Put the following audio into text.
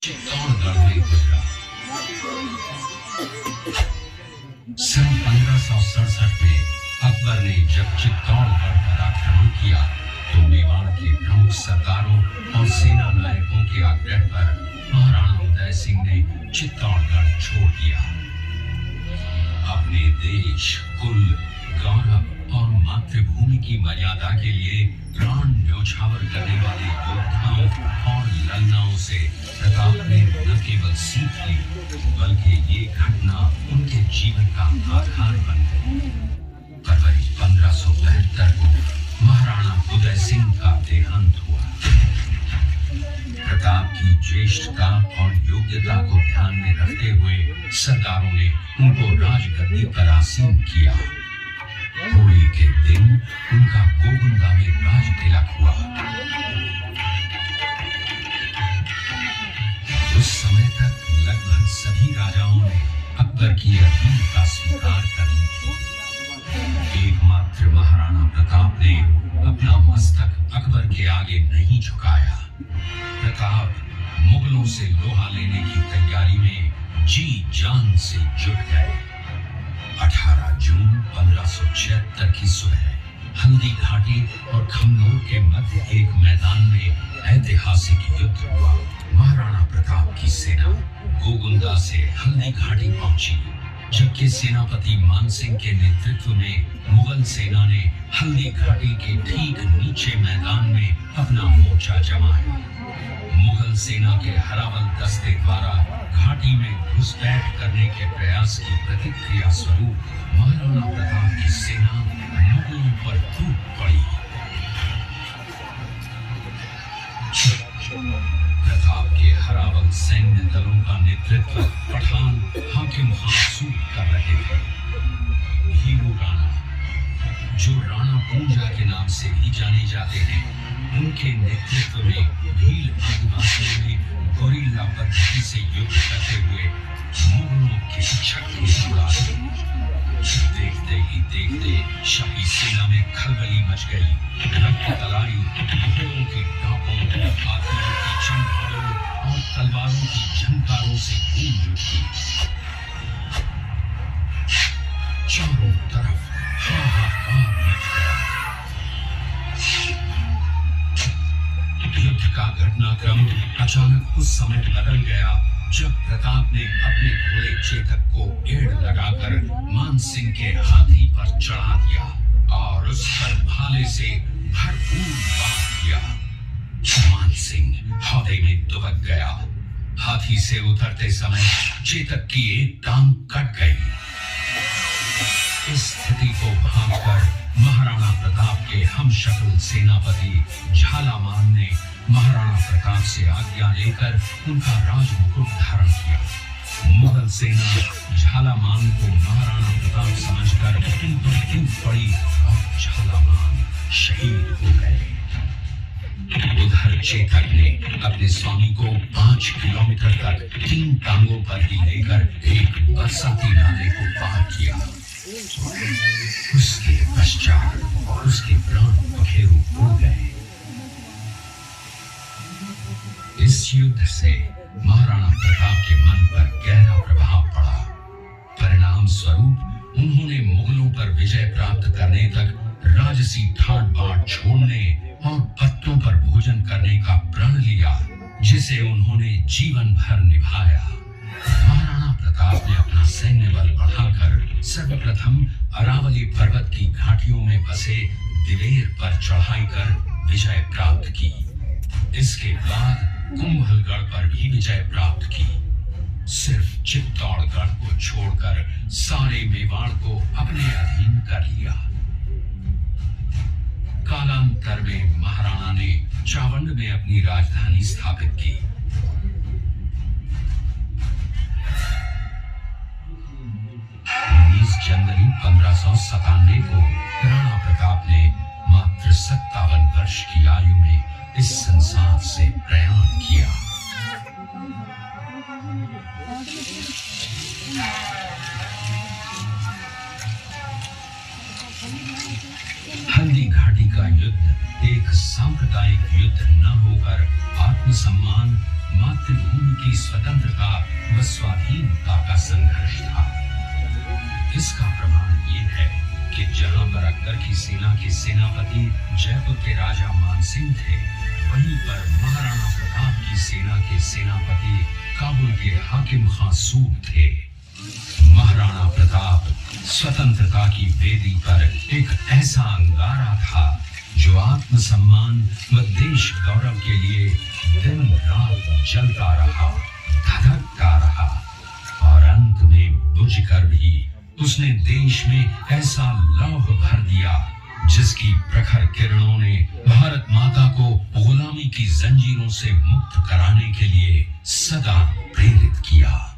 चित्तौड़गढ़ में गुजरा। सन 1567 में अकबर ने जब चित्तौड़गढ़ पर आक्रमण किया तो मेवाड़ के प्रमुख सरदारों और सेना नायकों के आग्रह पर महाराणा उदय सिंह ने चित्तौड़गढ़ छोड़ दिया। अपने देश, कुल, गौरव और मातृभूमि की मर्यादा के लिए प्राण न्योछावर करने वाले योद्धाओं और ललनाओं से प्रताप ने न केवल सीख ली बल्कि ये घटना उनके जीवन का आधार बन गई। फरवरी 1572 को महाराणा उदय सिंह का देहांत हुआ। प्रताप की ज्येष्ठता और योग्यता को ध्यान में रखते हुए सरदारों ने उनको राजगद्दी पर आसीन किया। होली के दिन उनका गोगुंदा में राज तिलक हुआ। उस समय तक लगभग सभी राजाओं ने अकबर की अधीनता स्वीकार कर ली थी। एकमात्र महाराणा प्रताप ने अपना मस्तक अकबर के आगे नहीं झुकाया। प्रताप मुगलों से लोहा लेने की तैयारी में जी जान से जुट गए। 18 जून 1576 की सुबह हल्दी घाटी और खमनोर के मध्य एक मैदान में ऐतिहासिक युद्ध हुआ। महाराणा प्रताप की सेना गोगुंदा से हल्दी घाटी पहुंची, जबकि सेनापति मानसिंह के नेतृत्व में मुगल सेना ने हल्दी घाटी के ठीक नीचे मैदान में अपना मोर्चा जमाया। मुगल सेना के हरावल दस्ते द्वारा घाटी में घुसपैठ करने के प्रयास की प्रतिक्रिया स्वरूप महाराणा प्रताप की सेना मुगलों पर टूट पड़ी। प्रताप के हरावल सैन्य दलों का नेतृत्व पठान हाकिम हासूद कर रहे थे। हीरू राणा, जो राणा पूंजा के नाम से भी जाने जाते हैं, उनके नेतृत्व में भील आदिवासियों ने गोरिल्ला पद्धति से युद्ध करते हुए मुगलों की छक्के उड़ा दी। देखते ही देखते शाही सेना में खलबली मच गई। रक्त तलाई घोड़ों के टापों, हाथियों की चंगारों और तलवारों की झंकारों से गूंज उठी। चारों तरफ हाहाकार मच गया। युद्ध का घटनाक्रम अचानक उस समय बदल गया जब प्रताप ने अपने घोड़े चेतक को एड़ लगाकर मानसिंह के हाथी पर चढ़ा दिया और उस पर भाले से भरपूर वार दिया। मानसिंह हौदे में दुबक गया। हाथी से उतरते समय चेतक की एक टांग कट गई। इस स्थिति को भांपकर महाराणा प्रताप के हमशक्ल सेनापति झालामान ने महाराणा प्रताप से आज्ञा लेकर उनका राजमुकुट धारण किया। मुगल सेना झालामान को महाराणा प्रताप समझकर उन पर टूट पड़ी और झालामान शहीद हो गए। उधर चेतक ने अपने स्वामी को 5 किलोमीटर तक 3 टांगों पर ही लेकर एक बरसाती नाले को पार किया। उसके पश्चात उसके प्राण पखेरु उड़ गए। इस युद्ध से महाराणा प्रताप के मन पर गहरा प्रभाव पड़ा। परिणाम स्वरूप उन्होंने मुगलों पर विजय प्राप्त करने तक राजसी ठाट बाट छोड़ने और पत्तों पर भोजन करने का प्रण लिया, जिसे उन्होंने जीवन भर निभाया। महाराणा प्रताप ने अपना सैन्य बल बढ़ाकर सर्वप्रथम अरावली पर्वत की घाटियों में बसे दिवेर पर चढ़ाई कर विजय प्राप्त की। इसके बाद कुंभलगढ़ पर भी विजय प्राप्त की। सिर्फ चित्तौड़गढ़ को छोड़कर सारे मेवाड़ को अपने अधीन कर लिया। कालांतर में महाराणा ने चावंड में अपनी राजधानी स्थापित की। 19 जनवरी 1597 को राणा प्रताप ने मात्र 57 वर्ष की आयु में इस संसार से प्रयाण किया। हल्दी घाटी का युद्ध एक सांप्रदायिक युद्ध न होकर आत्मसम्मान, मातृभूमि की स्वतंत्रता व स्वाधीनता का संघर्ष था। इसका प्रमाण ये है कि जहां पर अकबर की सेना के सेनापति जयपुर के राजा मानसिंह थे, वहीं पर महाराणा प्रताप की सेना के सेनापति काबुल के हाकिम खां सूब थे। महाराणा प्रताप स्वतंत्रता की वेदी पर एक ऐसा अंगारा था जो आत्मसम्मान व देश गौरव के लिए दिन रात जलता रहा, धधकता रहा और अंत में बुझकर भी उसने देश में ऐसा लौह भर दिया जिसकी प्रखर किरणों ने भारत माता को गुलामी की जंजीरों से मुक्त कराने के लिए सदा प्रेरित किया।